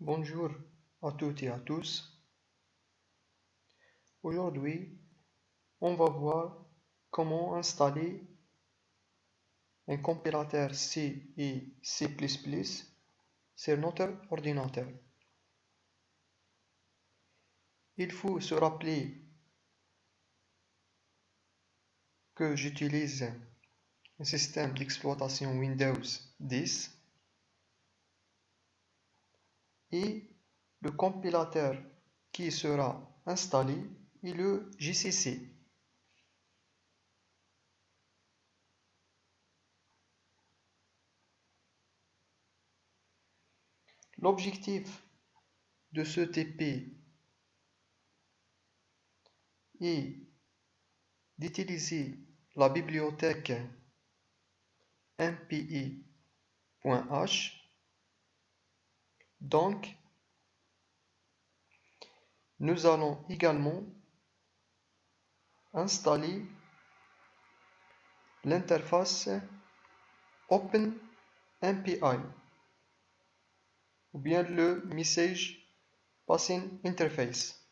Bonjour à toutes et à tous. Aujourd'hui, on va voir comment installer un compilateur C et C++ sur notre ordinateur. Il faut se rappeler que j'utilise un système d'exploitation Windows 10 et le compilateur qui sera installé est le GCC. L'objectif de ce TP est d'utiliser la bibliothèque mpi.h. Donc, nous allons également installer l'interface OpenMPI ou bien le Message Passing Interface.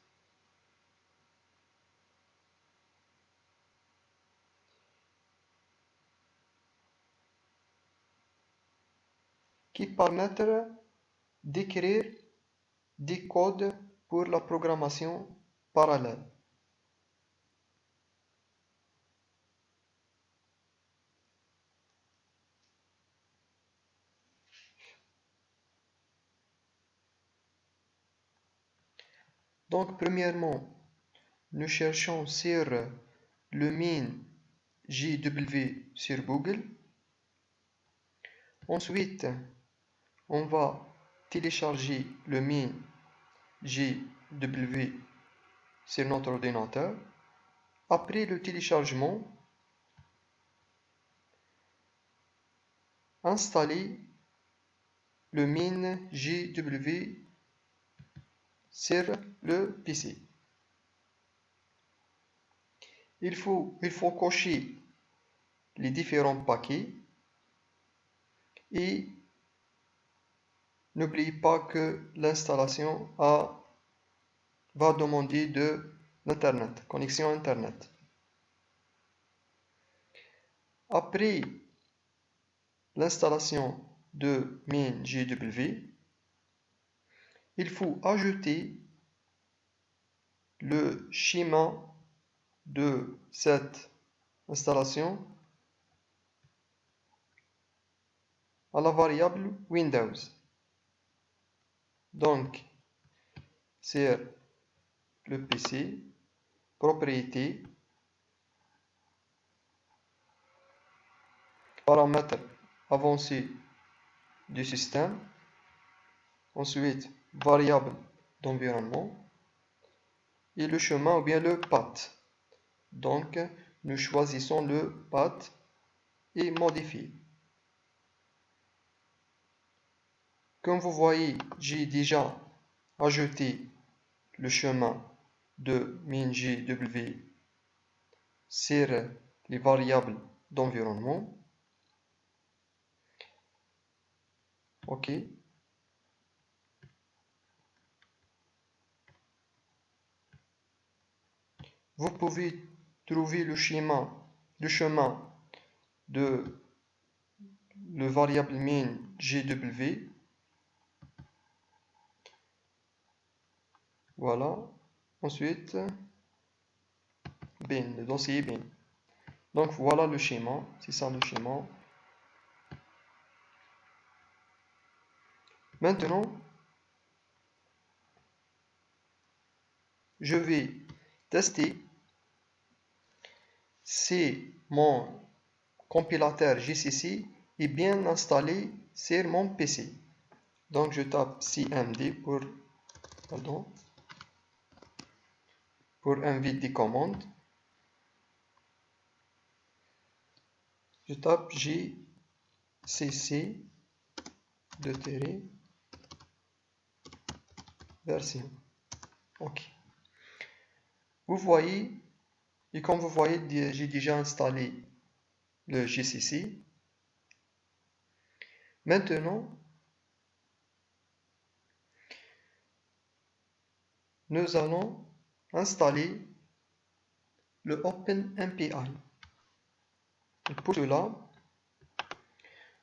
Qui permettra d'écrire des codes pour la programmation parallèle. Donc, premièrement, nous cherchons sur le min.jw sur Google. Ensuite, on va télécharger le min.jw sur notre ordinateur. Après le téléchargement, installer le min.jw sur le PC. Il faut cocher les différents paquets et n'oubliez pas que l'installation va demander de l'Internet, connexion Internet. Après l'installation de min.jw, il faut ajouter le schéma de cette installation à la variable Windows. Donc, c'est le PC, propriétés, paramètres avancés du système, ensuite variable d'environnement et le chemin ou bien le path. Donc, nous choisissons le path et modifier. Comme vous voyez, j'ai déjà ajouté le chemin de min.jw sur les variables d'environnement. OK. Vous pouvez trouver le chemin de le variable min.jw. Voilà. Ensuite, bin, le dossier bin. Donc voilà le schéma, c'est ça le schéma. Maintenant, je vais tester si mon compilateur GCC est bien installé sur mon PC. Donc je tape cmd pour inviter des commandes. Je tape gcc version. OK. Vous voyez, et comme vous voyez, j'ai déjà installé le GCC. Maintenant, nous allons installer le OpenMPI. Et pour cela,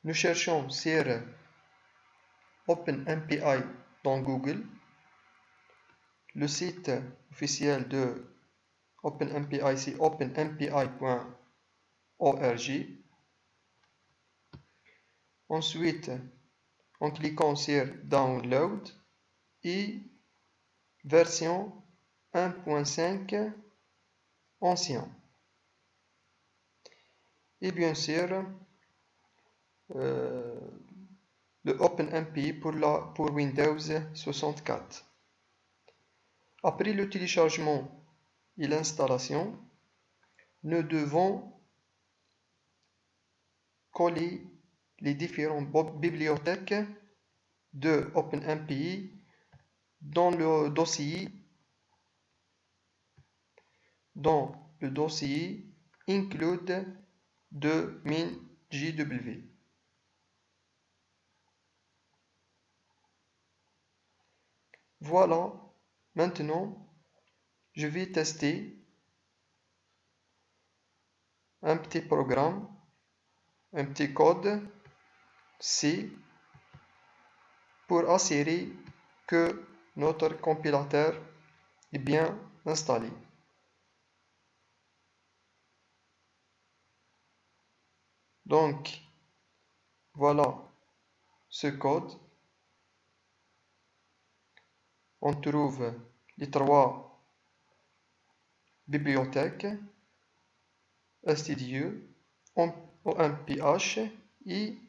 nous cherchons sur OpenMPI dans Google. Le site officiel de OpenMPI, c'est openmpi.org. Ensuite, en cliquant sur Download et version 1.5 ancien. Et bien sûr, le OpenMPI pour Windows 64. Après le téléchargement et l'installation, nous devons coller les différentes bibliothèques de OpenMPI dans le dossier include de MinGW. Voilà, maintenant je vais tester un petit programme, un petit code C pour assurer que notre compilateur est bien installé. Donc, voilà ce code. On trouve les trois bibliothèques stdu, OMPH et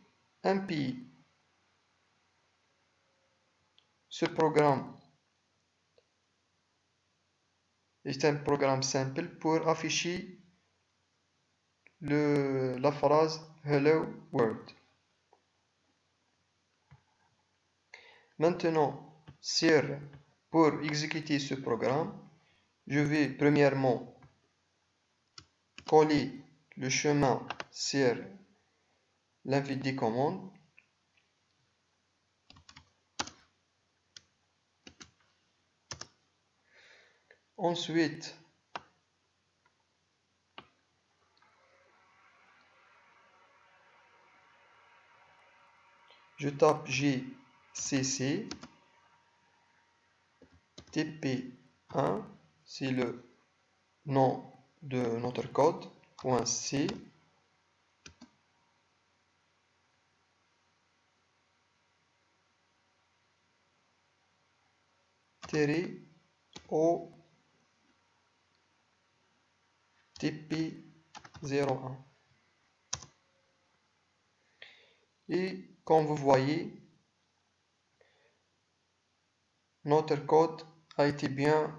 MPI. Ce programme est un programme simple pour afficher la phrase Hello World. Maintenant, pour exécuter ce programme, je vais premièrement coller le chemin sur l'invite des commandes. Ensuite, je tape gcc tp1, c'est le nom de notre code, .c, -o tp01. Et comme vous voyez, notre code a été bien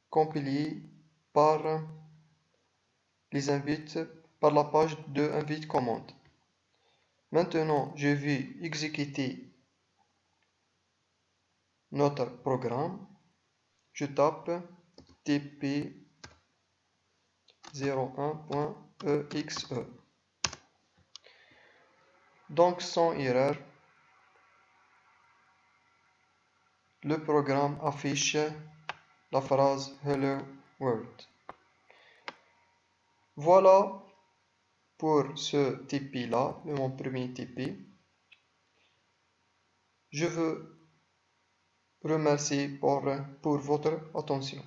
compilé par les invites, par la page de invite commande. Maintenant, je vais exécuter notre programme. Je tape tp01.exe. Donc, sans erreur, le programme affiche la phrase Hello World. Voilà pour ce TP-là, mon premier TP. Je veux remercier pour votre attention.